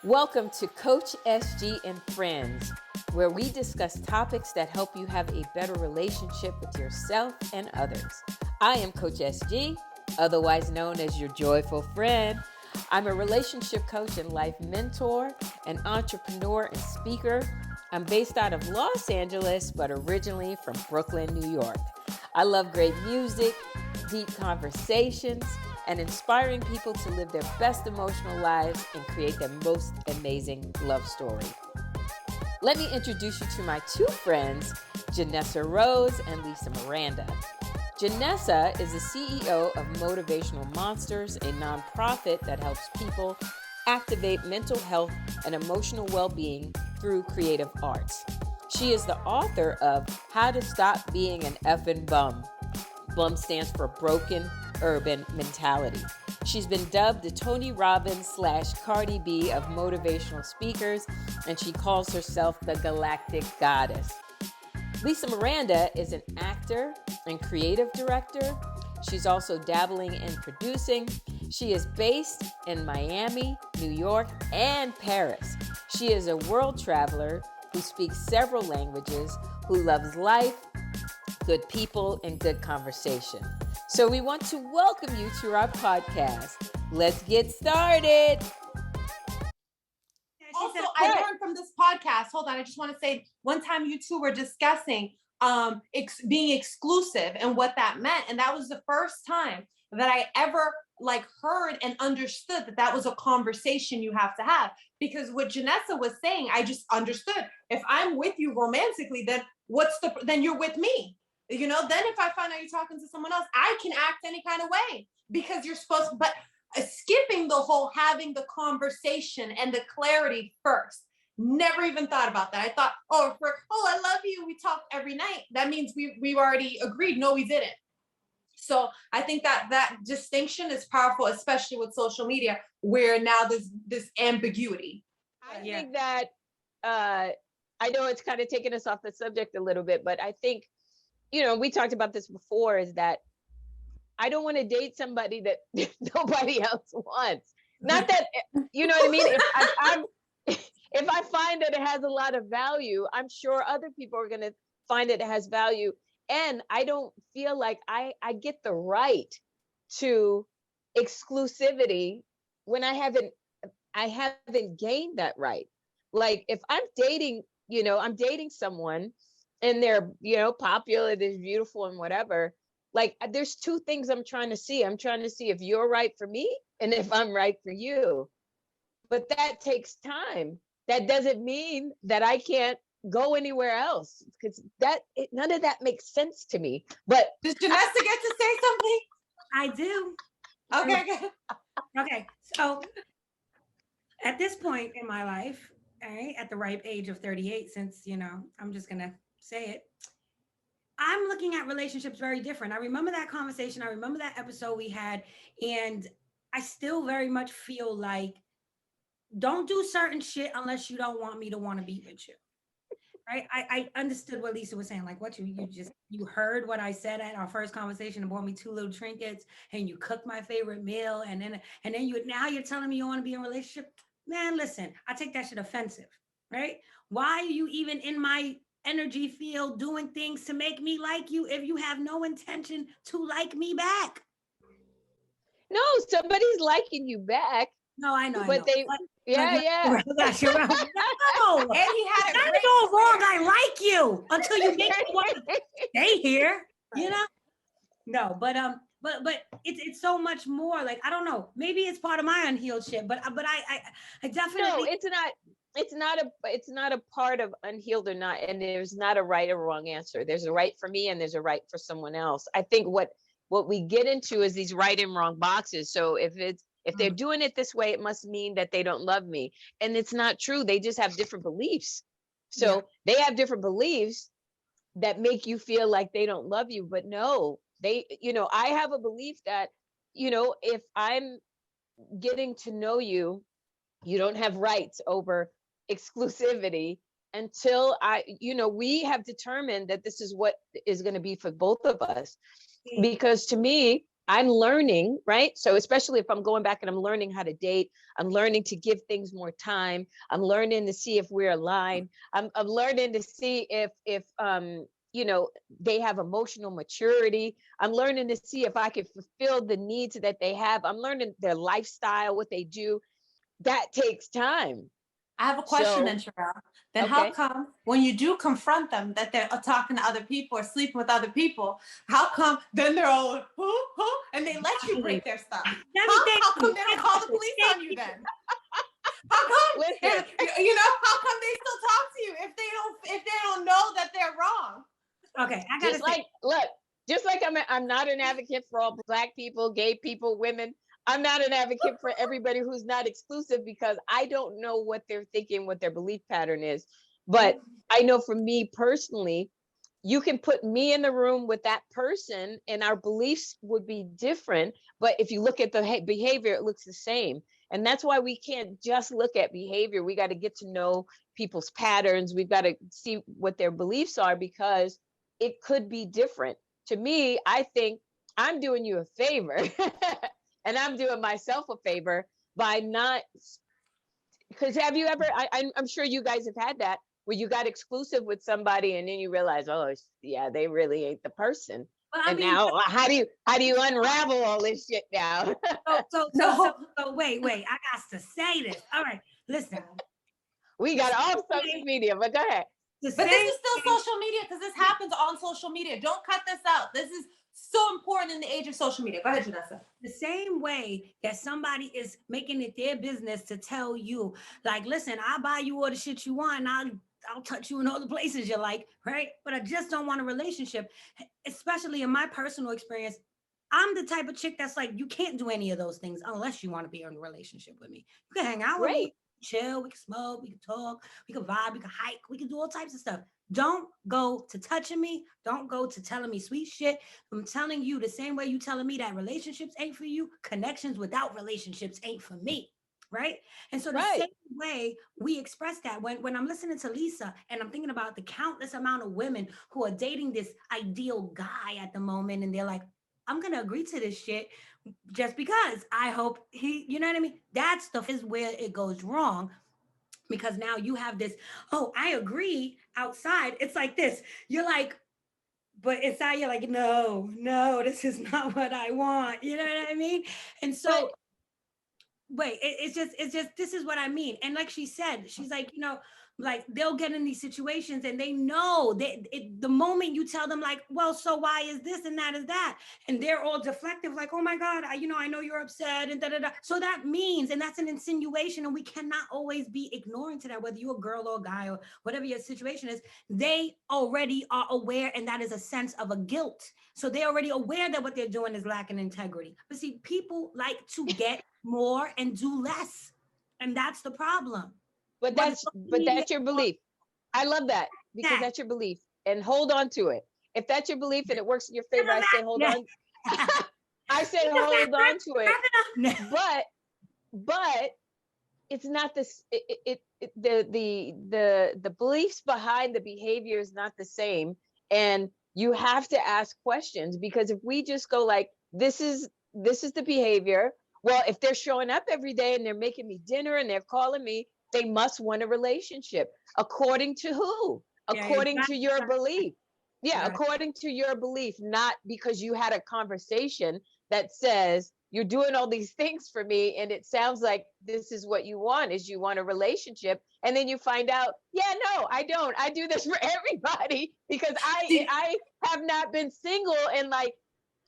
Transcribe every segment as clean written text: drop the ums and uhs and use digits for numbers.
Welcome to Coach SG and Friends, where we discuss topics that help you have a better relationship with yourself and others. I am Coach SG, otherwise known as your joyful friend. I'm a relationship coach and life mentor, an entrepreneur and speaker. I'm based out of Los Angeles, but originally from Brooklyn, New York. I love great music, deep conversations, and inspiring people to live their best emotional lives and create their most amazing love story. Let me introduce you to my two friends, Janessa Rose and Lisa Miranda. Janessa is the CEO of Motivational Monsters, a nonprofit that helps people activate mental health and emotional well-being through creative arts. She is the author of How to Stop Being an Effing Bum. BUM stands for Broken Urban Mentality. She's been dubbed the Tony Robbins / Cardi B of motivational speakers, and she calls herself the Galactic Goddess. Lisa Miranda is an actor and creative director. She's also dabbling in producing. She is based in Miami, New York, and Paris. She is a world traveler who speaks several languages, who loves life, good people, and good conversation. So we want to welcome you to our podcast. Let's get started. Also, I learned from this podcast. Hold on, I just want to say, one time you two were discussing being exclusive and what that meant, and that was the first time that I ever heard and understood that was a conversation you have to have. Because what Janessa was saying, I just understood. If I'm with you romantically, then you're with me. You know, then if I find out you're talking to someone else, I can act any kind of way because you're supposed to, but skipping the whole having the conversation and the clarity first. Never even thought about that. I thought, I love you. We talk every night. That means we already agreed. No, we didn't. So I think that distinction is powerful, especially with social media, where now there's this ambiguity. I think that, I know it's kind of taking us off the subject a little bit, but I think, we talked about this before, is that I don't want to date somebody that nobody else wants. Not that, you know what I mean? If I find that it has a lot of value, I'm sure other people are going to find that it has value. And I don't feel like I get the right to exclusivity when I haven't gained that right. Like if I'm dating, I'm dating someone and they're, popular, they're beautiful and whatever. Like there's two things I'm trying to see. I'm trying to see if you're right for me and if I'm right for you. But that takes time. That doesn't mean that I can't go anywhere else, because none of that makes sense to me. But does Janessa get to say something? I do. Okay, good. Okay. So at this point in my life, right, at the ripe age of 38, since, I'm just going to say it, I'm looking at relationships very different. I remember that conversation. I remember that episode we had, and I still very much feel like don't do certain shit unless you don't want me to want to be with you. Right? I understood what Lisa was saying. Like, what you heard what I said at our first conversation and bought me 2 little trinkets and you cooked my favorite meal. And then now you're telling me you want to be in a relationship. Man, listen, I take that shit offensive, right? Why are you even in my energy field doing things to make me like you if you have no intention to like me back? No, somebody's liking you back. No, I know. But yeah. No, and he had a go wrong. I like you until you make me want to stay here. No, but it's so much more. Like, I don't know. Maybe it's part of my unhealed shit. But I definitely. No, it's not. It's not a part of unhealed or not. And there's not a right or wrong answer. There's a right for me and there's a right for someone else. I think what we get into is these right and wrong boxes. So if they're doing it this way, it must mean that they don't love me. And it's not true. They just have different beliefs. So they have different beliefs that make you feel like they don't love you. But no, I have a belief that, if I'm getting to know you, you don't have rights over exclusivity until we have determined that this is what is going to be for both of us. Because to me, I'm learning, right? So especially if I'm going back and I'm learning how to date, I'm learning to give things more time. I'm learning to see if we're aligned. I'm learning to see if you know, they have emotional maturity. I'm learning to see if I can fulfill the needs that they have. I'm learning their lifestyle, what they do. That takes time. I have a question then, So, Sherelle. Then how okay. come when you do confront them that they're talking to other people or sleeping with other people, how come then they're all who, and they let you break their stuff? Let me Huh? thank How you. come they don't call the police on you then? How come? Listen, You know, how come they still talk to you if they don't know that they're wrong? Okay, I gotta just say, like, look, just like I'm not an advocate for all Black people, gay people, women. I'm not an advocate for everybody who's not exclusive because I don't know what they're thinking, what their belief pattern is. But I know for me personally, you can put me in the room with that person and our beliefs would be different. But if you look at the behavior, it looks the same. And that's why we can't just look at behavior. We got to get to know people's patterns. We've got to see what their beliefs are because it could be different. To me, I think I'm doing you a favor and I'm doing myself a favor by not, because have you ever, I'm sure you guys have had that where you got exclusive with somebody and then you realize, oh yeah, they really ain't the person. well, I And mean, now how do you unravel all this shit now? wait, I got to say this. All right, listen. We got off social media, but go ahead. But this is still social media because this happens on social media. Don't cut this out. This is so important in the age of social media. Go ahead, Janessa. The same way that somebody is making it their business to tell you, like, listen, I'll buy you all the shit you want, and I'll touch you in all the places you like, right? But I just don't want a relationship. Especially in my personal experience, I'm the type of chick that's like, you can't do any of those things unless you want to be in a relationship with me. You can hang out with me, Great. chill, we can smoke, we can talk, we can vibe, we can hike, we can do all types of stuff. Don't go to touching me. Don't go to telling me sweet shit. I'm telling you the same way you telling me that relationships ain't for you, connections without relationships ain't for me. Right. And so the Right. same way we express that when I'm listening to Lisa and I'm thinking about the countless amount of women who are dating this ideal guy at the moment, and they're like, I'm going to agree to this shit just because I hope he, you know what I mean? That stuff is where it goes wrong because now you have this, oh, I agree outside. It's like this. You're like, but inside you're like, no, this is not what I want. You know what I mean? And so, But wait, it's just, this is what I mean. And like she said, she's like, like they'll get in these situations and they know that the moment you tell them like, well, so why is this and that is that, and they're all deflective, like, oh my God, I know you're upset and da da da. So that means, and that's an insinuation, and we cannot always be ignoring to that, whether you're a girl or a guy or whatever your situation is. They already are aware, and that is a sense of a guilt. So they're already aware that what they're doing is lacking integrity. But see, people like to get more and do less, and that's the problem. that's your belief. I love that because that's your belief and hold on to it. If that's your belief and it works in your favor, I say hold on. I say hold on to it. But it's not this the beliefs behind the behavior is not the same, and you have to ask questions, because if we just go like this is the behavior, well, if they're showing up every day and they're making me dinner and they're calling me, they must want a relationship. According to who? According to your belief. Yeah, according to your belief, not because you had a conversation that says you're doing all these things for me and it sounds like this is what you want, is you want a relationship, and then you find out, yeah, no, I don't. I do this for everybody because I have not been single in like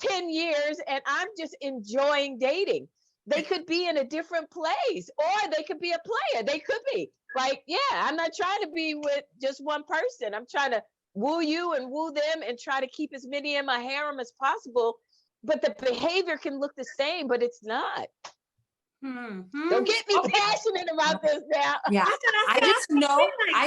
10 years and I'm just enjoying dating. They could be in a different place, or they could be a player. They could be like, yeah, I'm not trying to be with just one person. I'm trying to woo you and woo them and try to keep as many in my harem as possible. But the behavior can look the same, but it's not. Don't get me passionate about this now. Yeah, I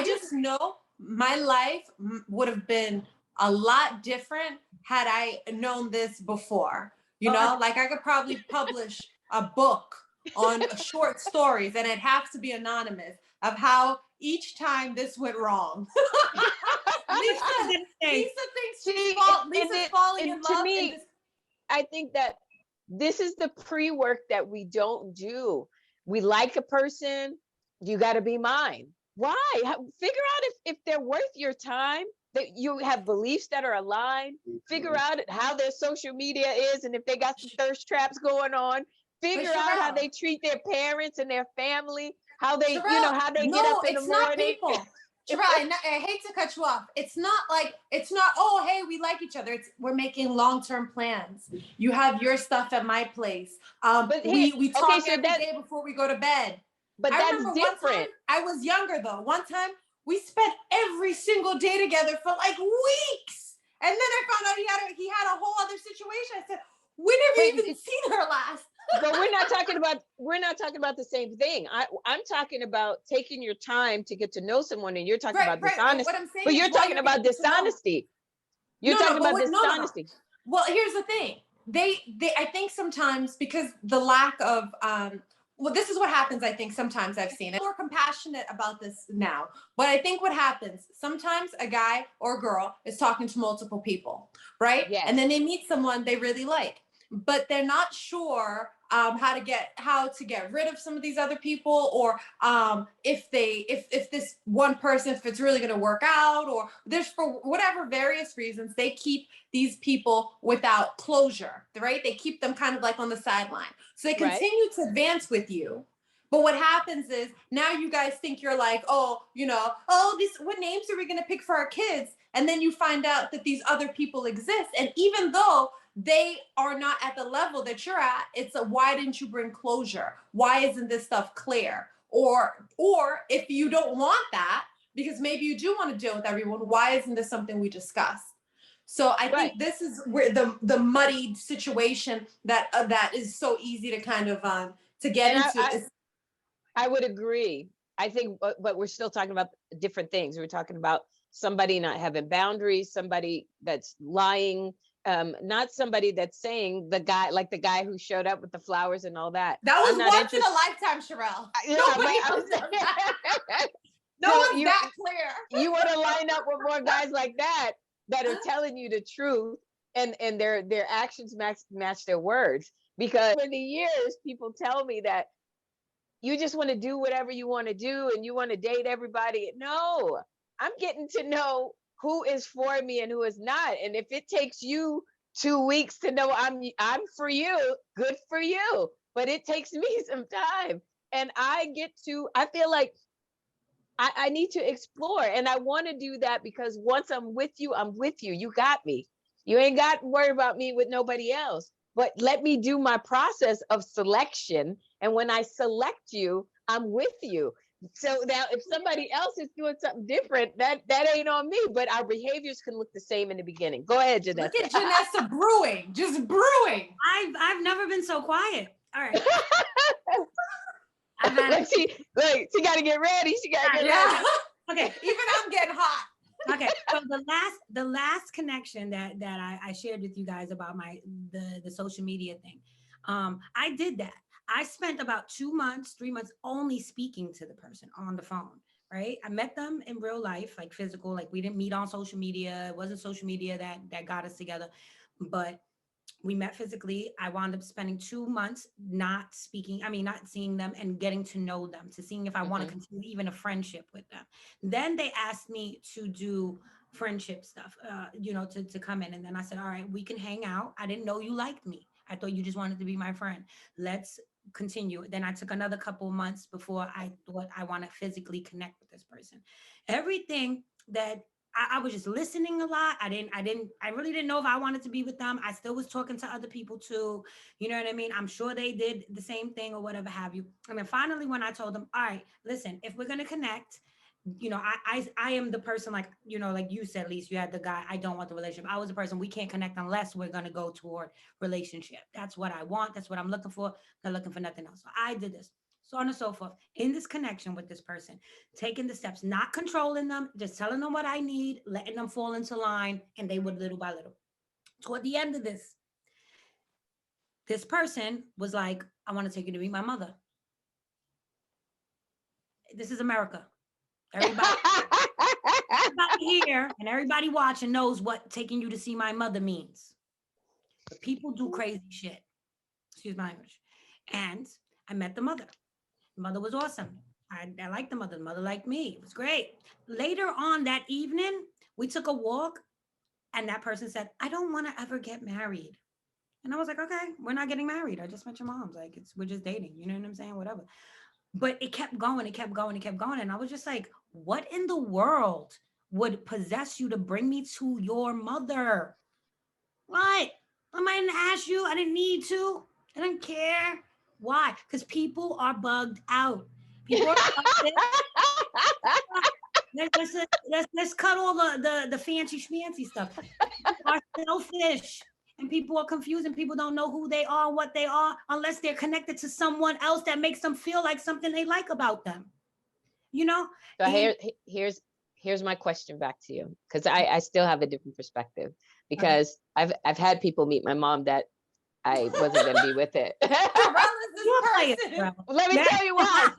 just know my life would have been a lot different had I known this before. You know, like I could probably publish a book on short stories, and it has to be anonymous, of how each time this went wrong. Lisa thinks Lisa's falling in love. To me, I think that This is the pre-work that we don't do. We like a person, you got to be mine. Why? Figure out if they're worth your time, that you have beliefs that are aligned. Figure out how their social media is, and if they got some thirst traps going on. Figure out how they treat their parents and their family, how they, how they get up in the morning. It's not people. Sherelle, I hate to cut you off. It's not, oh, hey, we like each other. We're making long-term plans. You have your stuff at my place. But we talk every day before we go to bed. But that's different. One time, I was younger though. One time we spent every single day together for like weeks. And then I found out he had a whole other situation. I said, we never even seen her last. But we're not talking about the same thing. I'm talking about taking your time to get to know someone, and you're talking about dishonesty. What I'm saying but you're talking about dishonesty. You're talking about dishonesty. No. Well, here's the thing. They I think sometimes, because the lack of this is what happens. I think sometimes I've seen it. I'm more compassionate about this now, but I think what happens sometimes, a guy or a girl is talking to multiple people, right? Yes. And then they meet someone they really like, but they're not sure how to get rid of some of these other people, or if this one person, if it's really going to work out, or there's, for whatever various reasons, they keep these people without closure, right? They keep them kind of like on the sideline. So they continue to advance with you. But what happens is now you guys think you're like, what names are we going to pick for our kids? And then you find out that these other people exist. And even though they are not at the level that you're at, it's why didn't you bring closure? Why isn't this stuff clear? Or if you don't want that, because maybe you do want to deal with everyone, why isn't this something we discussed? So I think this is where the muddied situation that is so easy to kind of to get into. I would agree. I think, but we're still talking about different things. We're talking about somebody not having boundaries, somebody that's lying, not somebody that's saying the guy who showed up with the flowers and all that. That was once in a lifetime, Sherelle. No one's that clear. You want to line up with more guys like that are telling you the truth, and their actions match their words. Because for the years, people tell me that you just want to do whatever you want to do and you want to date everybody. No, I'm getting to know who is for me and who is not. And if it takes you 2 weeks to know I'm for you, good for you. But it takes me some time. And I feel like I need to explore. And I want to do that because once I'm with you, I'm with you. You got me. You ain't got to worry about me with nobody else. But let me do my process of selection. And when I select you, I'm with you. So now if somebody else is doing something different, that ain't on me, but our behaviors can look the same in the beginning. Go ahead, Janessa. Look at Janessa brewing, just brewing. I've never been so quiet. All right. She got to get ready. She got to get ready. Okay. Even I'm getting hot. Okay. So the last connection that I shared with you guys about the social media thing. I did that. I spent about 3 months only speaking to the person on the phone, right? I met them in real life, like physical, like we didn't meet on social media. It wasn't social media that got us together, but we met physically. I wound up spending 2 months not seeing them and getting to know them, to seeing if I want to continue even a friendship with them. Then they asked me to do friendship stuff, to come in. And then I said, all right, we can hang out. I didn't know you liked me. I thought you just wanted to be my friend. Let's continue. Then I took another couple of months before I thought I want to physically connect with this person. Everything that I was just listening a lot. I really didn't know if I wanted to be with them. I still was talking to other people too. You know what I mean? I'm sure they did the same thing or whatever have you. And then finally, when I told them, all right, listen, if we're going to connect, I am the person, like you said, Lise, you had the guy, I don't want the relationship. I was the person, we can't connect unless we're going to go toward relationship. That's what I want. That's what I'm looking for. Not looking for nothing else. So I did this, so on and so forth, in this connection with this person, taking the steps, not controlling them, just telling them what I need, letting them fall into line. And they would little by little. Toward the end of this person was like, I want to take you to meet my mother. This is America. Everybody here and everybody watching knows what taking you to see my mother means. But people do crazy shit. excuse my language. And I met the mother. The mother was awesome. I liked the mother. The mother liked me. It was great. Later on that evening, we took a walk, and that person said, I don't want to ever get married. And I was like, okay, we're not getting married. I just met your mom's. Like, we're just dating. You know what I'm saying? Whatever. But it kept going, it kept going, it kept going. And I was just like, what in the world would possess you to bring me to your mother? What? I didn't ask you. I didn't need to. I didn't care. Why? Because people are bugged out. People are let's cut all the fancy schmancy stuff. People are selfish, and people are confused, and people don't know who they are and what they are unless they're connected to someone else that makes them feel like something they like about them. You know? So And here's my question back to you, because I still have a different perspective, because I've had people meet my mom that I wasn't going to be with it. Let me tell you why.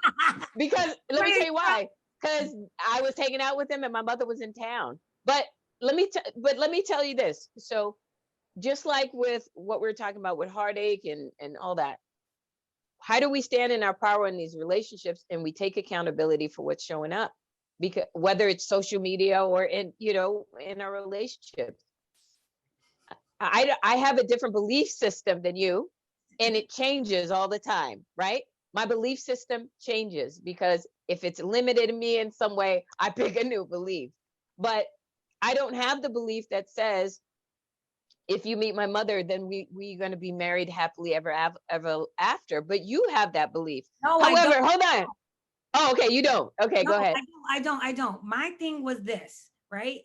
Because let me tell you why. Because I was hanging out with him and my mother was in town. But let me tell you this. So just like with what we're talking about with heartache and all that, how do we stand in our power in these relationships and we take accountability for what's showing up? Because whether it's social media or in our relationships, I have a different belief system than you, and it changes all the time, right? My belief system changes because if it's limited me in some way, I pick a new belief. But I don't have the belief that says, if you meet my mother, then we're going to be married happily ever after. But you have that belief. no, However, hold on. Oh, okay, you don't. Okay, no, go ahead. I don't. My thing was this, right?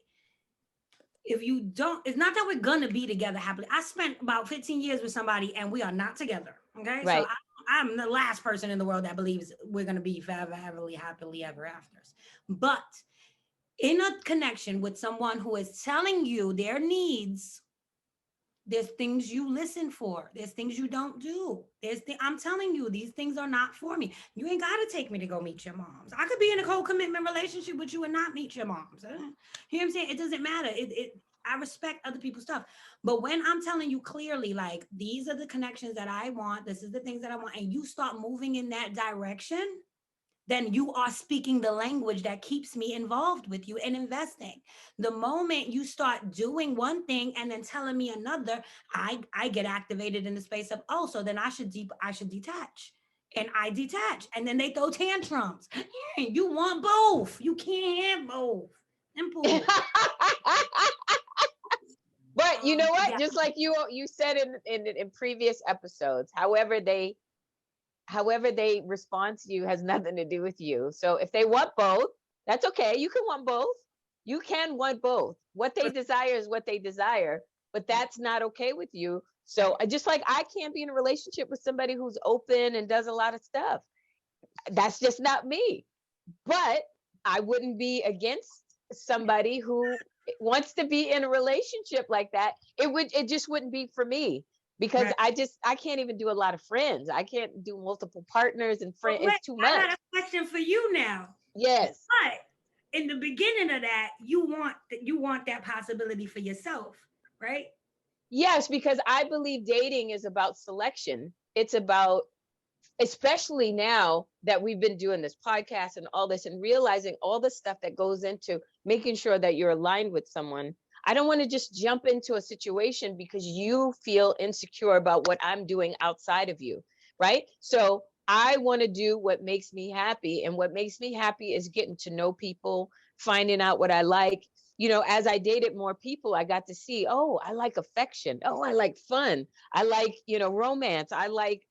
If you don't, it's not that we're gonna be together happily. I spent about 15 years with somebody and we are not together. Okay. Right. So I'm the last person in the world that believes we're gonna be forever, happily ever afters. But in a connection with someone who is telling you their needs, there's things you listen for. There's things you don't do. I'm telling you, these things are not for me. You ain't got to take me to go meet your moms. I could be in a co-commitment relationship with you and not meet your moms. You know what I'm saying? It doesn't matter. I respect other people's stuff. But when I'm telling you clearly, like, these are the connections that I want, this is the things that I want, and you start moving in that direction, then you are speaking the language that keeps me involved with you and investing. The moment you start doing one thing and then telling me another, I get activated in the space of, oh, so then I should detach. And I detach. And then they throw tantrums. You want both. You can't have both. Simple. But you know what? Yeah. Just like you said in previous episodes, however they respond to you has nothing to do with you. So if they want both, that's okay. You can want both. You can want both. What they desire is what they desire, but that's not okay with you. So just like I can't be in a relationship with somebody who's open and does a lot of stuff. That's just not me. But I wouldn't be against somebody who wants to be in a relationship like that. It just wouldn't be for me. Because I can't even do a lot of friends. I can't do multiple partners and friends. It's too much. I got a question for you now. Yes. But in the beginning of that, you want that possibility for yourself, right? Yes, because I believe dating is about selection. It's about, especially now that we've been doing this podcast and all this and realizing all the stuff that goes into making sure that you're aligned with someone. I don't want to just jump into a situation because you feel insecure about what I'm doing outside of you, right? So I want to do what makes me happy. And what makes me happy is getting to know people, finding out what I like. As I dated more people, I got to see, oh, I like affection. Oh, I like fun. I like, romance. I like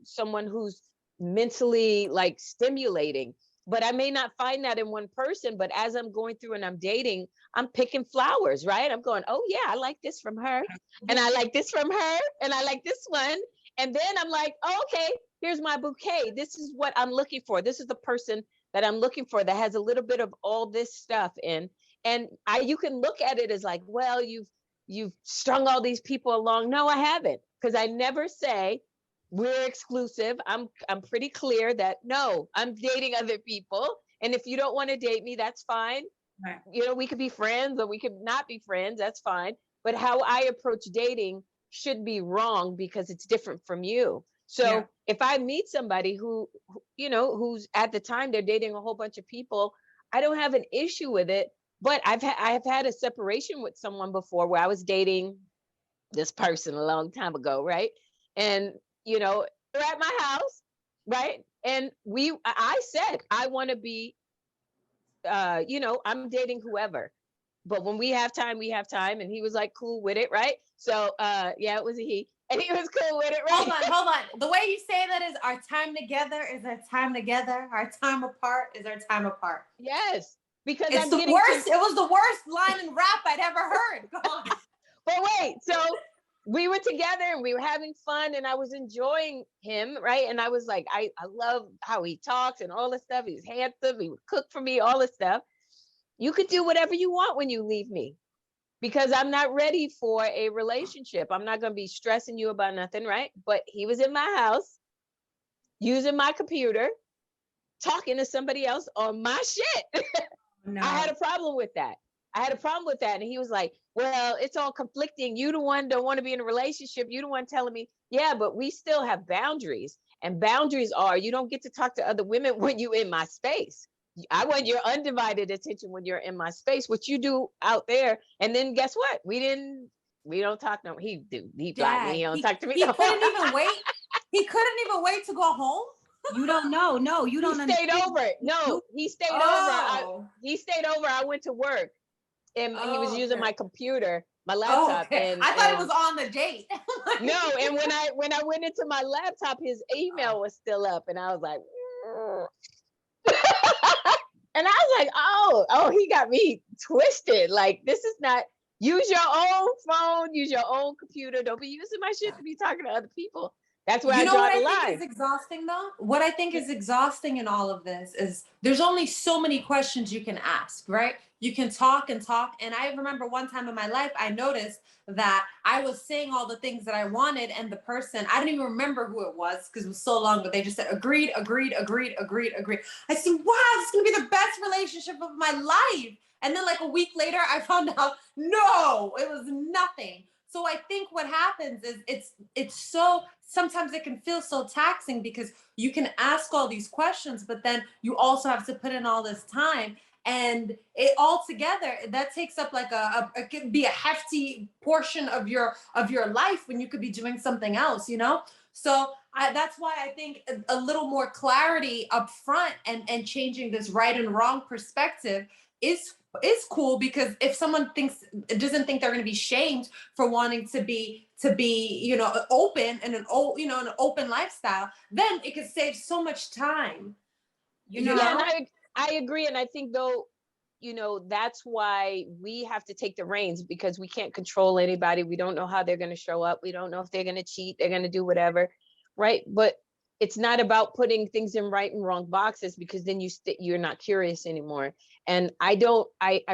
someone who's mentally like stimulating. But I may not find that in one person. But as I'm going through and I'm dating, I'm picking flowers, right? I'm going, oh yeah, I like this from her. And I like this from her. And I like this one. And then I'm like, oh, okay, here's my bouquet. This is what I'm looking for. This is the person that I'm looking for that has a little bit of all this stuff in. And you can look at it as like, well, you've strung all these people along. No, I haven't. Because I never say we're exclusive. I'm pretty clear that no, I'm dating other people. And if you don't want to date me, that's fine. Right. We could be friends or we could not be friends. That's fine. But how I approach dating should be wrong because it's different from you. So if I meet somebody who, who's at the time they're dating a whole bunch of people, I don't have an issue with it. But I've had a separation with someone before where I was dating this person a long time ago, right? And they're at my house, right? And I said I want to be, I'm dating whoever, but when we have time, we have time. And he was like cool with it, right? So yeah, it was a he, and he was cool with it, right? Hold on. The way you say that is, our time together is our time together. Our time apart is our time apart. Yes, because it's I'm the getting worst. It was the worst line in rap I'd ever heard. Come on. But wait, so we were together and we were having fun and I was enjoying him, right? And I was like, I love how he talks and all this stuff. He's handsome. He would cook for me, all this stuff. You could do whatever you want when you leave me, because I'm not ready for a relationship. I'm not going to be stressing you about nothing, right? But he was in my house using my computer, talking to somebody else on my shit. No. I had a problem with that. And he was like, well, it's all conflicting. You the one don't want to be in a relationship. You the one telling me, yeah, but we still have boundaries. And boundaries are, you don't get to talk to other women when you in my space. I want your undivided attention when you're in my space, what you do out there. And then guess what? We don't talk no. He blocked me. He don't talk to me. He couldn't even wait. He couldn't even wait to go home. You don't know. No, you don't. He stayed over. No, he stayed over. He stayed over. I went to work, and he was using my computer, my laptop. And I thought it was on the date. No, and when I went into my laptop, his email was still up, and I was like, and I was like, oh, he got me twisted. Like, this is not. Use your own phone. Use your own computer. Don't be using my shit to be talking to other people. That's where I draw the line. You know what I think is exhausting, though? What I think is exhausting in all of this is there's only so many questions you can ask, right? You can talk and talk. And I remember one time in my life, I noticed that I was saying all the things that I wanted, and the person, I didn't even remember who it was because it was so long, but they just said, agreed. I said, wow, this is going to be the best relationship of my life. And then like a week later, I found out, no, it was nothing. So I think what happens is it's so, sometimes it can feel so taxing because you can ask all these questions, but then you also have to put in all this time, and it all together, that takes up like it could be a hefty portion of your life when you could be doing something else, So that's why I think a little more clarity up front and changing this right and wrong perspective is cool, because if someone doesn't think they're going to be shamed for wanting to be open and an open lifestyle, then it could save so much time. Yeah, and I agree, and I think though, that's why we have to take the reins, because we can't control anybody. We don't know how they're going to show up. We don't know if they're going to cheat. They're going to do whatever, right? But it's not about putting things in right and wrong boxes, because then you're not curious anymore. And I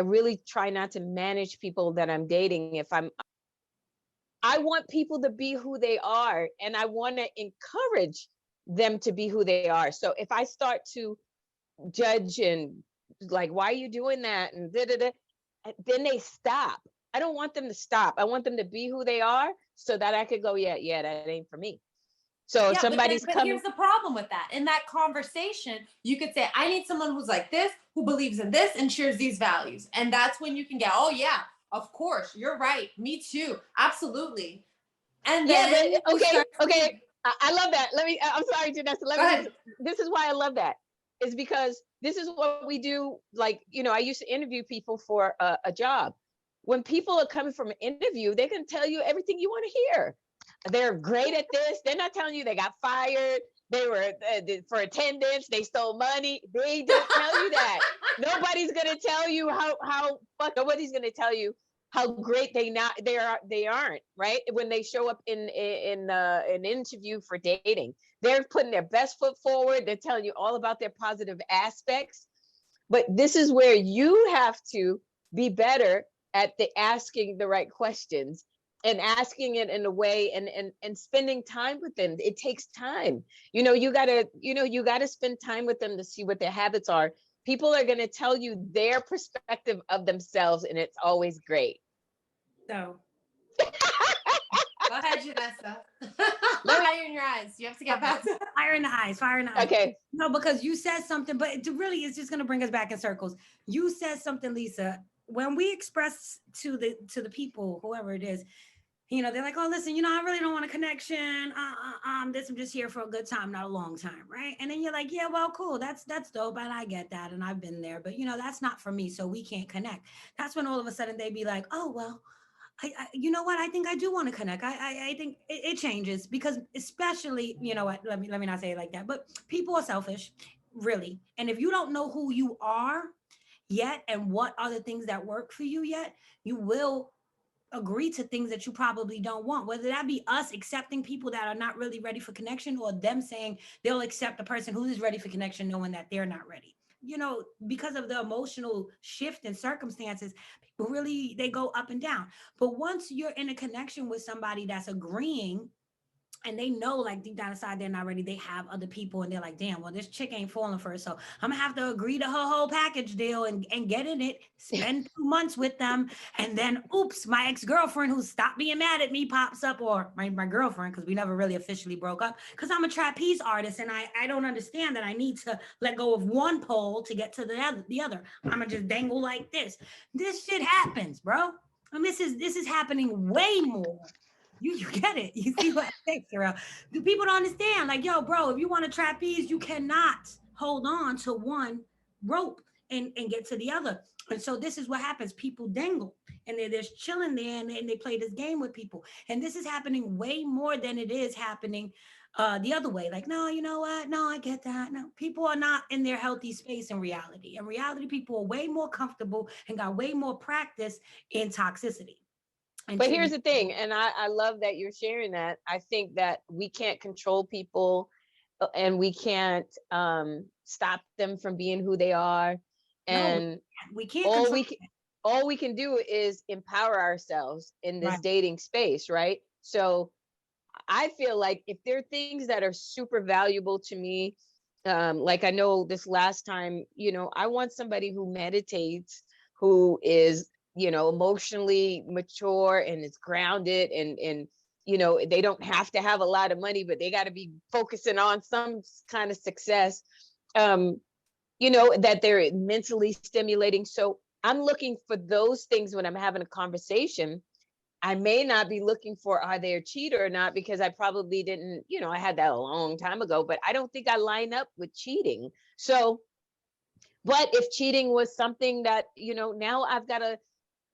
really try not to manage people that I'm dating. I want people to be who they are, and I want to encourage them to be who they are. So if I start to judge and like, why are you doing that? And then they stop. I don't want them to stop. I want them to be who they are, so that I could go, yeah, that ain't for me. So if somebody's but here's the problem with that. In that conversation, you could say, I need someone who's like this, who believes in this and shares these values. And that's when you can get, oh yeah, of course, you're right. Me too. Absolutely. And then okay. I love that. I'm sorry, Janessa. This is why I love that. Is because this is what we do. Like, I used to interview people for a job. When people are coming from an interview, they can tell you everything you want to hear. They're great at this. They're not telling you they got fired. They were for attendance. They stole money. They don't tell you that. Nobody's gonna tell you nobody's gonna tell you how great they aren't, right? When they show up in an interview for dating, they're putting their best foot forward. They're telling you all about their positive aspects. But this is where you have to be better at asking the right questions, and asking it in a way and spending time with them. It takes time. You gotta spend time with them to see what their habits are. People are going to tell you their perspective of themselves, and it's always great. So ahead, Janessa. Fire in your eyes. You have to get back to Fire in the eyes, fire in the eyes. Okay. No, because you said something, but it really is just going to bring us back in circles. You said something, Lisa. When we express to the people, whoever it is, they're like, oh, listen, I really don't want a connection. I'm just here for a good time, not a long time, right? And then you're like, yeah, well, cool, that's dope, and I get that, and I've been there, but that's not for me, so we can't connect. That's when all of a sudden they be like, oh, well, you know what? I think I do want to connect. I think it changes because, especially, you know what? Let me not say it like that. But people are selfish, really. And if you don't know who you are yet and what are the things that work for you yet, you will agree to things that you probably don't want, whether that be us accepting people that are not really ready for connection, or them saying they'll accept the person who is ready for connection knowing that they're not ready. Because of the emotional shift in circumstances, people really, they go up and down. But once you're in a connection with somebody that's agreeing, and they know, like, deep down inside they're not ready, they have other people, and they're like, damn, well, this chick ain't falling for her, so I'm gonna have to agree to her whole package deal and get in it, spend 2 months with them, and then oops, my ex-girlfriend who stopped being mad at me pops up, or my girlfriend, because we never really officially broke up, because I'm a trapeze artist, and I don't understand that I need to let go of one pole to get to the other. I'm gonna just dangle like this. This shit happens, bro. And this is happening way more. You get it. You see what I think, Sarah? The people don't understand. Like, yo, bro, if you want to trapeze, you cannot hold on to one rope and get to the other. And so this is what happens. People dangle, and they're just chilling there, and they play this game with people. And this is happening way more than it is happening the other way. Like, no, you know what? No, I get that. No, people are not in their healthy space in reality. In reality, people are way more comfortable and got way more practice in toxicity. But here's the thing, and I love that you're sharing that. I think that we can't control people, and we can't stop them from being who they are. And no, we can't. All we can do is empower ourselves in this dating space, right? So I feel like if there are things that are super valuable to me, like I know this last time, I want somebody who meditates, who is, emotionally mature and is grounded, and they don't have to have a lot of money, but they got to be focusing on some kind of success, that they're mentally stimulating. So I'm looking for those things when I'm having a conversation. I may not be looking for, are they a cheater or not, because I probably didn't, I had that a long time ago, but I don't think I line up with cheating. So, but if cheating was something that, now I've got to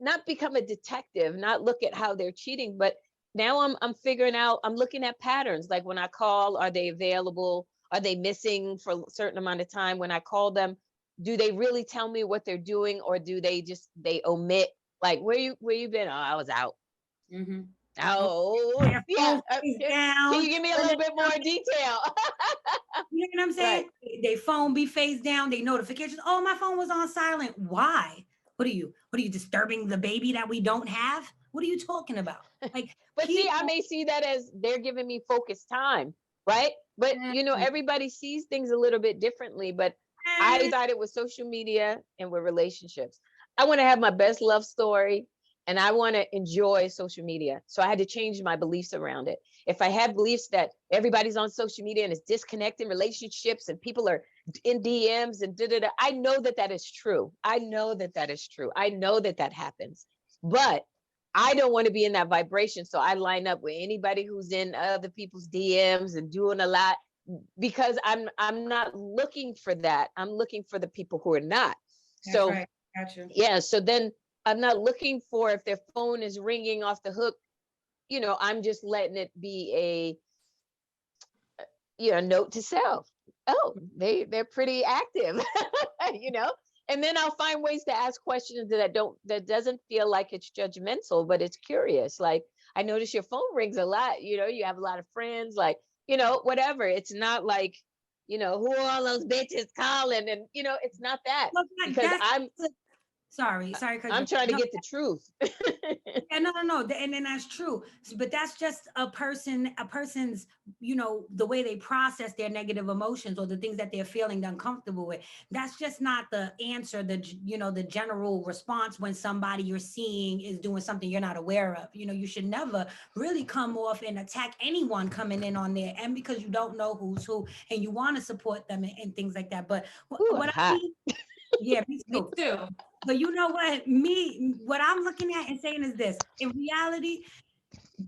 not become a detective, not look at how they're cheating, but now I'm figuring out, I'm looking at patterns. Like when I call, are they available? Are they missing for a certain amount of time? When I call them, do they really tell me what they're doing, or do they omit? Like, where you been? Oh, I was out. Mm-hmm. Oh, yeah. Can you give me a little bit more detail? You know what I'm saying? Right. They phone be face down. They notifications. Oh, my phone was on silent. Why? What are you disturbing the baby that we don't have? What are you talking about? Like, but see, I may see that as they're giving me focused time, right? But everybody sees things a little bit differently. But I decided with social media and with relationships, I want to have my best love story, and I want to enjoy social media. So I had to change my beliefs around it. If I had beliefs that everybody's on social media and it's disconnecting relationships and people are in DMs and I know that is true. I know that is true. I know that happens. But I don't want to be in that vibration. So I line up with anybody who's in other people's DMs and doing a lot, because I'm not looking for that. I'm looking for the people who are not. That's so right. Gotcha. Yeah. So then I'm not looking for, if their phone is ringing off the hook, I'm just letting it be a note to self. Oh, they're pretty active, and then I'll find ways to ask questions that doesn't feel like it's judgmental, but it's curious. Like, I notice your phone rings a lot, you have a lot of friends, like, whatever. It's not like, who are all those bitches calling? And, it's not that, because Sorry, because I'm trying to no, get the truth. yeah, no. And then that's true. But that's just a person's, the way they process their negative emotions or the things that they're feeling uncomfortable with. That's just not the answer, the general response when somebody you're seeing is doing something you're not aware of. You should never really come off and attack anyone coming in on there. And because you don't know who's who and you want to support them and things like that. But Ooh, what I'm I hot. mean, yeah, me Me too. too. But you know what I'm looking at and saying is this: in reality,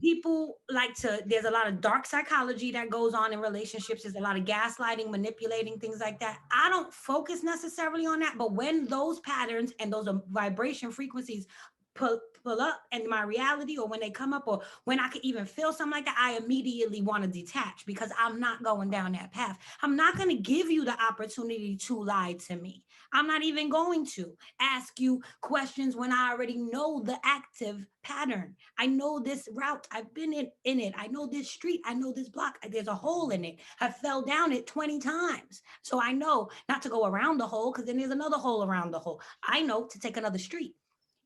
people like to. There's a lot of dark psychology that goes on in relationships. There's a lot of gaslighting, manipulating, things like that. I don't focus necessarily on that, but when those patterns and those vibration frequencies pull up in my reality, or when they come up, or when I can even feel something like that, I immediately want to detach because I'm not going down that path. I'm not going to give you the opportunity to lie to me. I'm not even going to ask you questions when I already know the active pattern. I know this route. I've been in it. I know this street. I know this block. There's a hole in it. I fell down it 20 times. So I know not to go around the hole because then there's another hole around the hole. I know to take another street.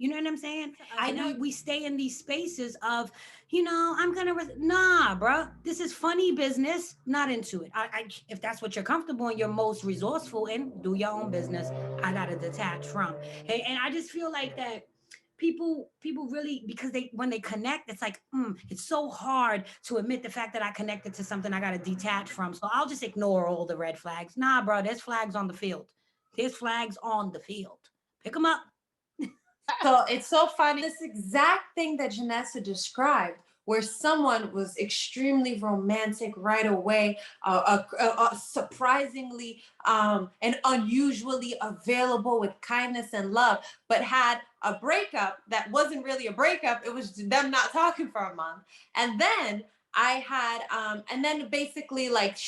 You know what I'm saying? I And know. we stay in these spaces of, I'm gonna nah, bro. This is funny business. Not into it. If that's what you're comfortable and you're most resourceful in, do your own business. I gotta detach from. And I just feel like that people really, because they when they connect, it's like it's so hard to admit the fact that I connected to something I gotta detach from. So I'll just ignore all the red flags. Nah, bro. There's flags on the field. There's flags on the field. Pick them up. So it's so funny. This exact thing that Janessa described, where someone was extremely romantic right away, surprisingly and unusually available with kindness and love, but had a breakup that wasn't really a breakup. It was them not talking for a month. And then I had, and then basically like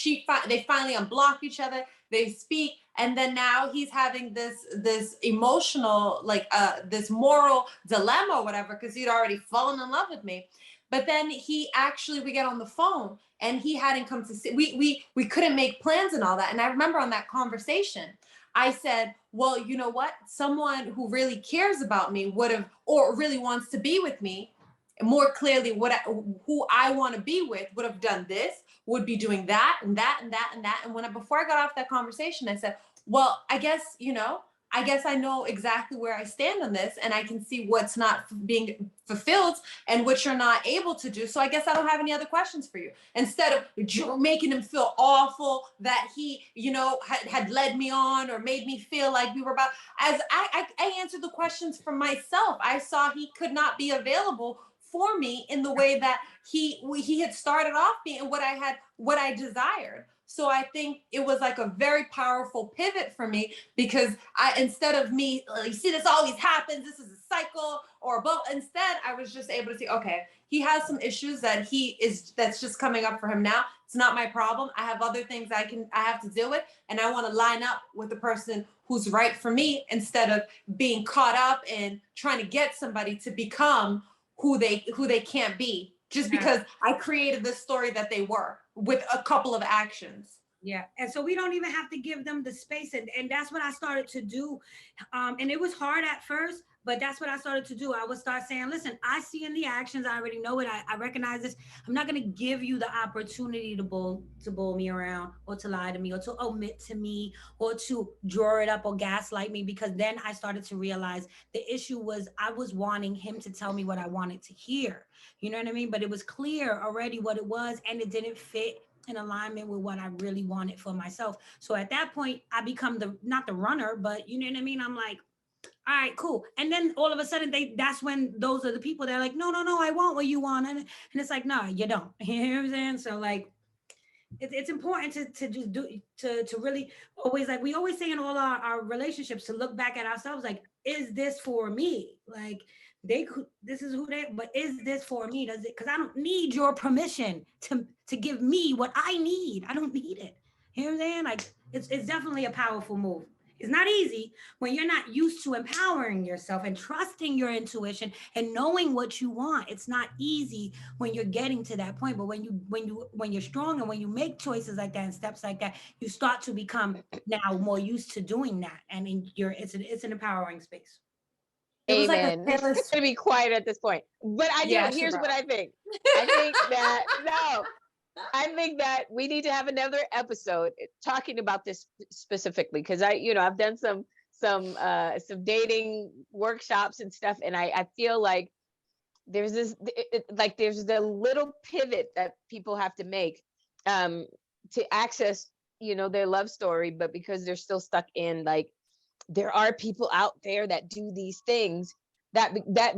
they finally unblock each other. They speak, and then now he's having this emotional like this moral dilemma or whatever because he'd already fallen in love with me. But then we get on the phone and he hadn't come to see. We couldn't make plans and all that. And I remember on that conversation I said, well, you know what, someone who really cares about me would have, or really wants to be with me more clearly, who I want to be with would have done this, would be doing that and that and that and that. And before I got off that conversation, I said, well, I guess I know exactly where I stand on this, and I can see what's not being fulfilled and what you're not able to do. So I guess I don't have any other questions for you. Instead of making him feel awful that he, had led me on or made me feel like we were about, as I answered the questions for myself. I saw he could not be available for me in the way that he had started off being, and what I desired. So I think it was like a very powerful pivot for me because instead of me, you see, this always happens, this is a cycle or both. Instead, I was just able to see, okay, he has some issues that's just coming up for him now. It's not my problem. I have other things I have to deal with, and I want to line up with the person who's right for me instead of being caught up in trying to get somebody to become who they can't be just because I created this story that they were with a couple of actions. Yeah. And so we don't even have to give them the space. And that's what I started to do. And it was hard at first, but that's what I started to do. I would start saying, listen, I see in the actions, I already know it. I recognize this. I'm not going to give you the opportunity to bull me around or to lie to me or to omit to me or to draw it up or gaslight me, because then I started to realize the issue was I was wanting him to tell me what I wanted to hear. You know what I mean? But it was clear already what it was, and it didn't fit in alignment with what I really wanted for myself. So at that point, I become not the runner, but you know what I mean? I'm like, all right, cool. And then all of a sudden that's when those are the people that are like, no, I want what you want. And it's like, no, you don't. You know what I'm saying? So like it's important to just to really always, like we always say in all our relationships, to look back at ourselves like, is this for me? Like this is who they, but is this for me? Does it, because I don't need your permission to give me what I need. I don't need it. You know what I'm saying? Like it's definitely a powerful move. It's not easy when you're not used to empowering yourself and trusting your intuition and knowing what you want. It's not easy when you're getting to that point. But when you're strong and when you make choices like that and steps like that, you start to become now more used to doing that. And it's an empowering space. It was like a Amen. Taylor It's gonna be quiet at this point. But I do. Yeah, Here's Shabelle. what I think. I think that no. I think that we need to have another episode talking about this specifically because I've done some dating workshops and stuff, and I feel like there's there's the little pivot that people have to make to access their love story, but because they're still stuck in there are people out there that do these things that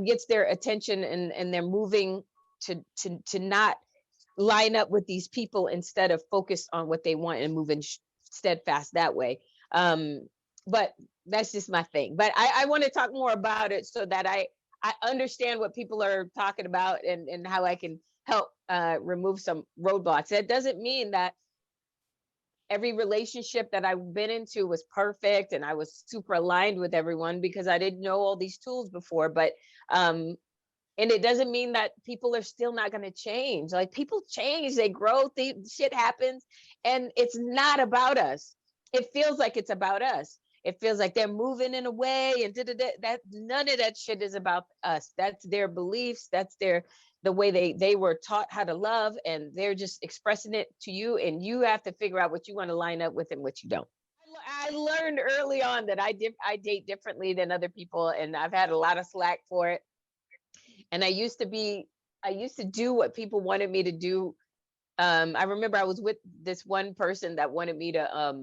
gets their attention, and they're moving to not line up with these people instead of focus on what they want and moving steadfast that way. But that's just my thing. But I want to talk more about it so that I understand what people are talking about and how I can help remove some roadblocks. That doesn't mean that every relationship that I've been into was perfect and I was super aligned with everyone, because I didn't know all these tools before. But and it doesn't mean that people are still not going to change. Like, people change, they grow, shit happens, and it's not about us. It feels like it's about us. It feels like they're moving in a way, and that none of that shit is about us. That's their beliefs. That's the way they were taught how to love, and they're just expressing it to you, and you have to figure out what you want to line up with and what you don't. I learned early on that I date differently than other people, and I've had a lot of slack for it. And I used to do what people wanted me to do. I remember I was with this one person that wanted me to,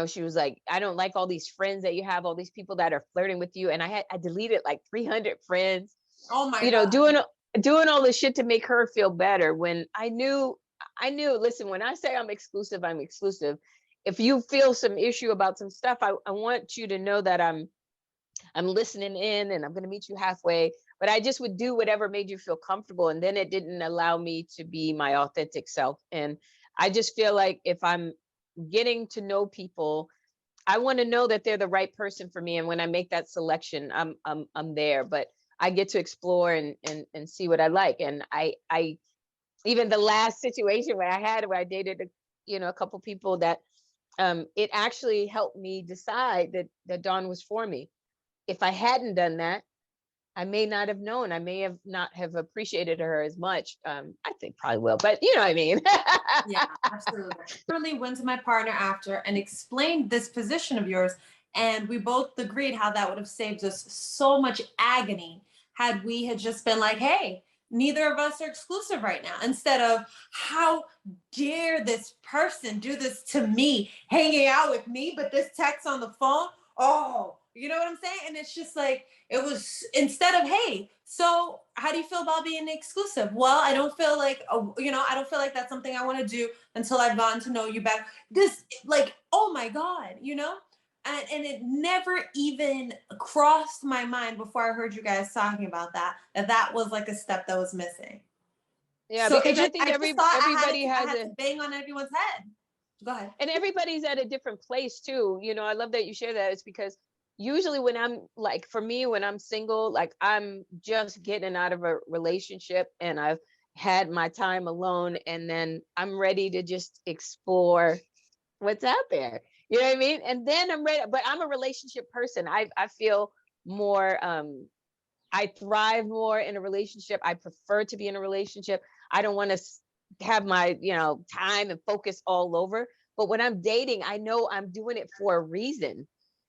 she was like, I don't like all these friends that you have, all these people that are flirting with you. And I deleted like 300 friends, Oh my God. doing all this shit to make her feel better, when I knew, listen, when I say I'm exclusive, I'm exclusive. If you feel some issue about some stuff, I want you to know that I'm listening in, and I'm going to meet you halfway. But I just would do whatever made you feel comfortable. And then it didn't allow me to be my authentic self. And I just feel like if I'm getting to know people, I want to know that they're the right person for me. And when I make that selection, I'm there. But I get to explore and see what I like. And I even the last situation where I dated a couple people that it actually helped me decide that Dawn was for me. If I hadn't done that, I may not have known. I may have not have appreciated her as much. I think probably will, but you know what I mean. Yeah, absolutely. I really went to my partner after and explained this position of yours, and we both agreed how that would have saved us so much agony had we had just been like, hey, neither of us are exclusive right now, instead of how dare this person do this to me, hanging out with me, but this text on the phone, oh, you know what I'm saying? And it's just like, it was, instead of, hey, so how do you feel about being exclusive? Well, I don't feel like, I don't feel like that's something I want to do until I've gotten to know you better. This, like, oh my God, And it never even crossed my mind before I heard you guys talking about that was like a step that was missing. Yeah, So because I think just thought everybody I had to bang on everyone's head. Go ahead. And everybody's at a different place too. I love that you share that. It's because usually when I'm like, for me, when I'm single, like I'm just getting out of a relationship and I've had my time alone, and then I'm ready to just explore what's out there. You know what I mean? And then I'm ready, but I'm a relationship person. I feel more, I thrive more in a relationship. I prefer to be in a relationship. I don't want to have my, time and focus all over. But when I'm dating, I know I'm doing it for a reason.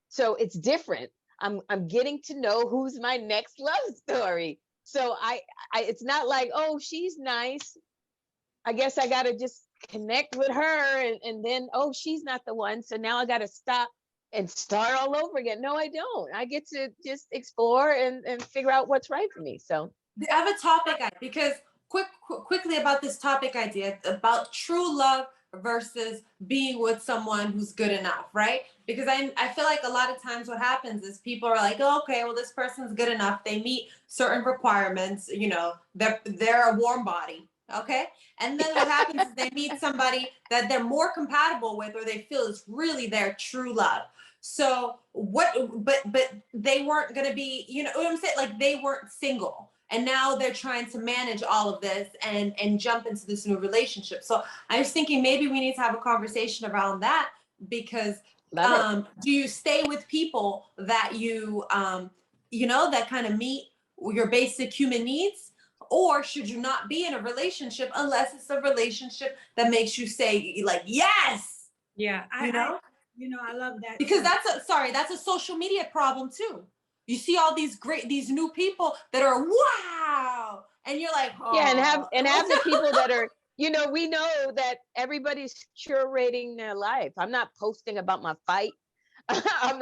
So it's different. I'm getting to know who's my next love story. So I it's not like, oh, she's nice, I guess I got to just connect with her, and then, oh, she's not the one. So now I got to stop and start all over again. No, I don't. I get to just explore and figure out what's right for me. So I have a topic because quickly about this topic idea about true love versus being with someone who's good enough, right? Because I feel like a lot of times what happens is people are like, oh, okay, well, this person's good enough. They meet certain requirements, they're a warm body. Okay. And then what happens is they meet somebody that they're more compatible with, or they feel is really their true love. So but they weren't going to be, you know what I'm saying? Like, they weren't single. And now they're trying to manage all of this and jump into this new relationship. So I was thinking maybe we need to have a conversation around that, because do you stay with people that you that kind of meet your basic human needs? Or should you not be in a relationship unless it's a relationship that makes you say like, yes, Yeah, you know? I love that Because too. that's a social media problem too. You see all these new people that are wow, and you're like, Yeah, oh. and have the people that are, we know that everybody's curating their life. I'm not posting about my fight. I'm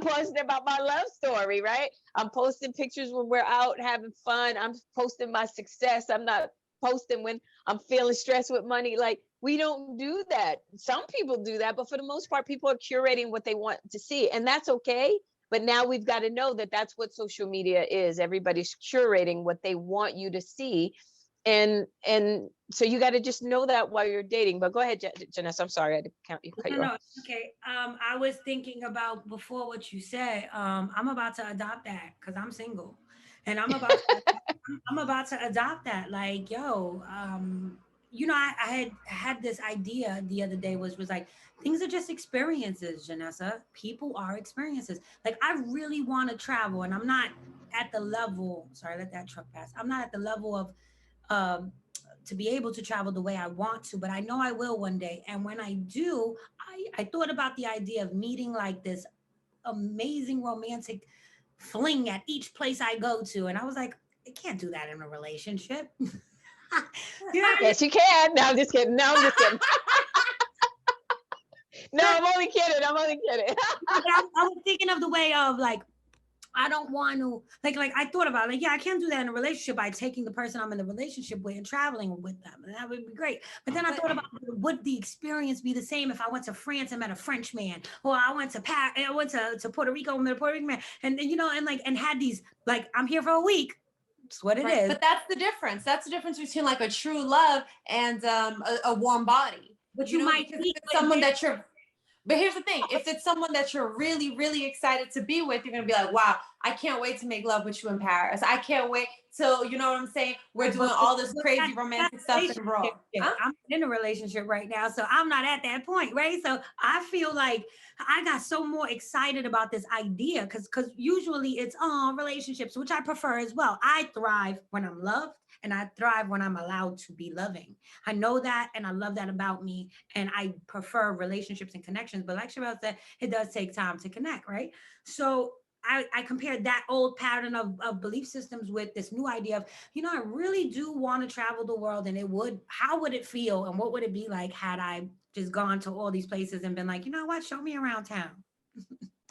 posting about my love story, right? I'm posting pictures when we're out having fun. I'm posting my success. I'm not posting when I'm feeling stressed with money. Like, we don't do that. Some people do that, but for the most part, people are curating what they want to see, and that's okay. But now we've got to know that that's what social media is. Everybody's curating what they want you to see, and so you got to just know that while you're dating. But go ahead, Janice. I'm sorry, I cut No, you off. no, okay. I was thinking about before what you said. I'm about to adopt that because I'm single, and I'm about to adopt that. Like, yo, I had this idea the other day was like things are just experiences, Janessa. People are experiences. Like, I really want to travel, and I'm not at the level. Sorry, let that truck pass. I'm not at the level of um to be able to travel the way I want to, but I know I will one day. And when I do, I thought about the idea of meeting like this amazing romantic fling at each place I go to. And I was like, I can't do that in a relationship. You know what I mean? Yes, you can. No, I'm just kidding. No, I'm just kidding. No, I'm only kidding. I'm only kidding. But I was thinking of the way of like, I don't want to like I thought about it, like, yeah, I can't do that in a relationship by taking the person I'm in a relationship with and traveling with them. And that would be great. But then I thought about, would the experience be the same if I went to France and met a French man? Or I went to I went to Puerto Rico and met a Puerto Rican man. And and like and had these like I'm here for a week. It's what it Right. is. But that's the difference. That's the difference between like a true love and a warm body. But you might Because if meet it's someone that you're but here's the thing, if it's someone that you're really, really excited to be with, you're gonna be like, wow, I can't wait to make love with you in Paris. I can't wait till, you know what I'm saying? We're doing all this crazy romantic stuff in Rome. Huh? I'm in a relationship right now, so I'm not at that point, right? So I feel like I got so more excited about this idea because usually it's relationships, which I prefer as well. I thrive when I'm loved, and I thrive when I'm allowed to be loving. I know that, and I love that about me, and I prefer relationships and connections. But like Sherelle said, it does take time to connect, right? So I compared that old pattern of belief systems with this new idea of, I really do want to travel the world, and how would it feel, and what would it be like had I just gone to all these places and been like, you know what, show me around town.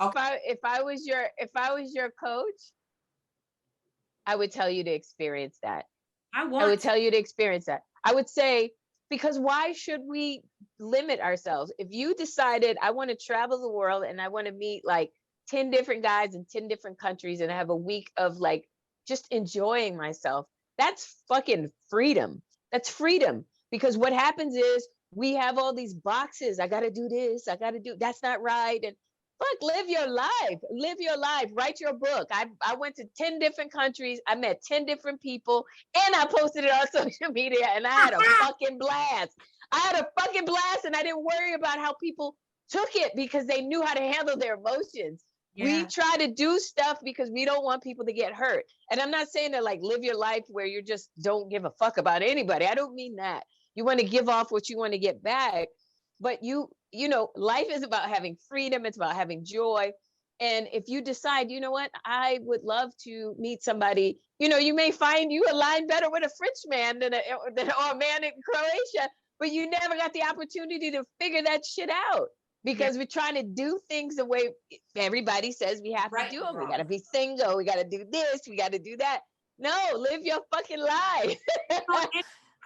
If I was your coach, I would tell you to experience that. I I would want tell you to experience that. I would say, because why should we limit ourselves? If you decided, I want to travel the world and I want to meet like 10 different guys in 10 different countries and have a week of like just enjoying myself, that's fucking freedom. That's freedom. Because what happens is we have all these boxes. I got to do this. That's not right. And fuck, live your life. Live your life. Write your book. I went to 10 different countries. I met 10 different people, and I posted it on social media, and I had a fucking blast. I had a fucking blast, and I didn't worry about how people took it because they knew how to handle their emotions. We try to do stuff because we don't want people to get hurt. And I'm not saying to like live your life where you just don't give a fuck about anybody. I don't mean that. You want to give off what you want to get back, but life is about having freedom. It's about having joy. And if you decide, you know what, I would love to meet somebody, you may find you align better with a French man than or a man in Croatia, but you never got the opportunity to figure that shit out because we're trying to do things the way everybody says we have to do them. We got to be single. We got to do this. We got to do that. No, live your fucking life.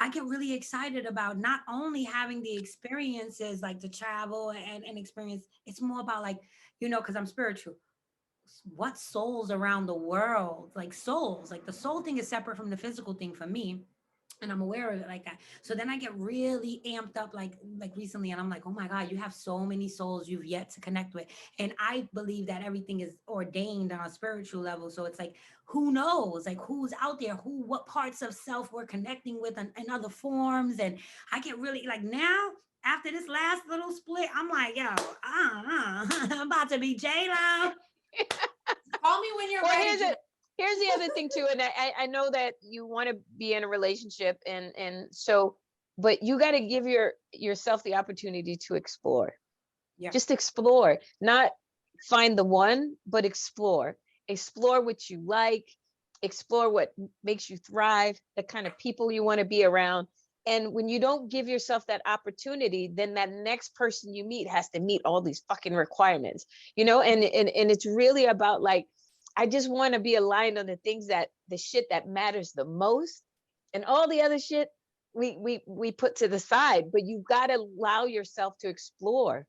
I get really excited about not only having the experiences like to travel and experience. It's more about like, because I'm spiritual. What souls around the world, like souls, like the soul thing is separate from the physical thing for me. And I'm aware of it like that. So then I get really amped up like recently, and I'm like, oh my God, you have so many souls you've yet to connect with. And I believe that everything is ordained on a spiritual level. So it's like, who knows? Like who's out there, what parts of self we're connecting with in other forms. And I get really like now, after this last little split, I'm like, yo, I'm about to be J-Lo. Call me when you're Well, ready. here's the other thing too, and I know that you want to be in a relationship, and so, but you got to give yourself the opportunity to explore. Yeah. Just explore, not find the one, but explore. Explore what you like, explore what makes you thrive, the kind of people you want to be around. And when you don't give yourself that opportunity, then that next person you meet has to meet all these fucking requirements, you know? And it's really about like, I just want to be aligned on the things the shit that matters the most, and all the other shit we put to the side. But you've got to allow yourself to explore.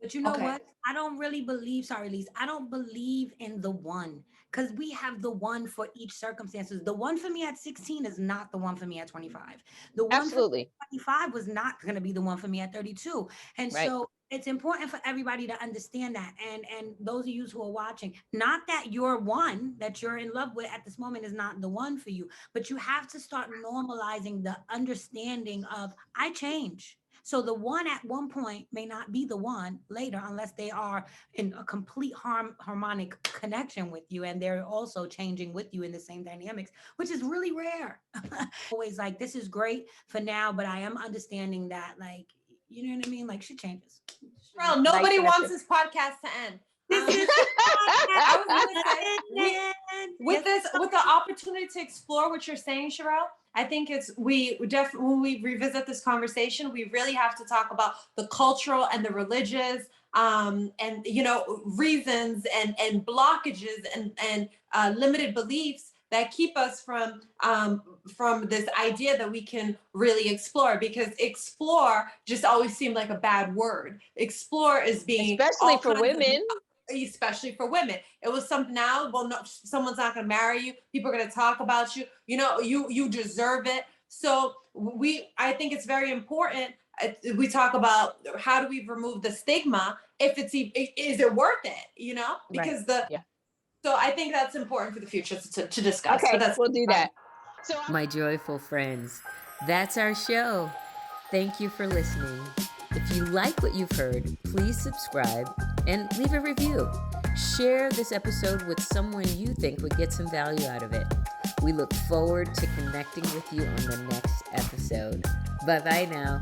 But you know Okay. what? I don't really believe, sorry, Lise, I don't believe in the one, because we have the one for each circumstances. The one for me at 16 is not the one for me at 25. The one for Absolutely. 25 was not going to be the one for me at 32. And Right. so it's important for everybody to understand that. And those of you who are watching, not that your one that you're in love with at this moment is not the one for you, but you have to start normalizing the understanding of I change. So the one at one point may not be the one later, unless they are in a complete harmonic connection with you, and they're also changing with you in the same dynamics, which is really rare. Always like, this is great for now, but I am understanding that, like, you know what I mean? Like, she changes. Bro, nobody Like, wants this podcast to end. This is I was gonna say, with the opportunity to explore what you're saying, Sherelle, I think we definitely, when we revisit this conversation, we really have to talk about the cultural and the religious and reasons and blockages and limited beliefs that keep us from this idea that we can really explore, because explore just always seemed like a bad word. Explore is being especially for women. Especially for women. It was something now, well, no, someone's not going to marry you. People are going to talk about you. You know, you deserve it. So I think it's very important. We talk about how do we remove the stigma, if is it worth it, you know, because so I think that's important for the future to discuss. Okay, but we'll do that. So my joyful friends, that's our show. Thank you for listening. If you like what you've heard, please subscribe and leave a review. Share this episode with someone you think would get some value out of it. We look forward to connecting with you on the next episode. Bye-bye now.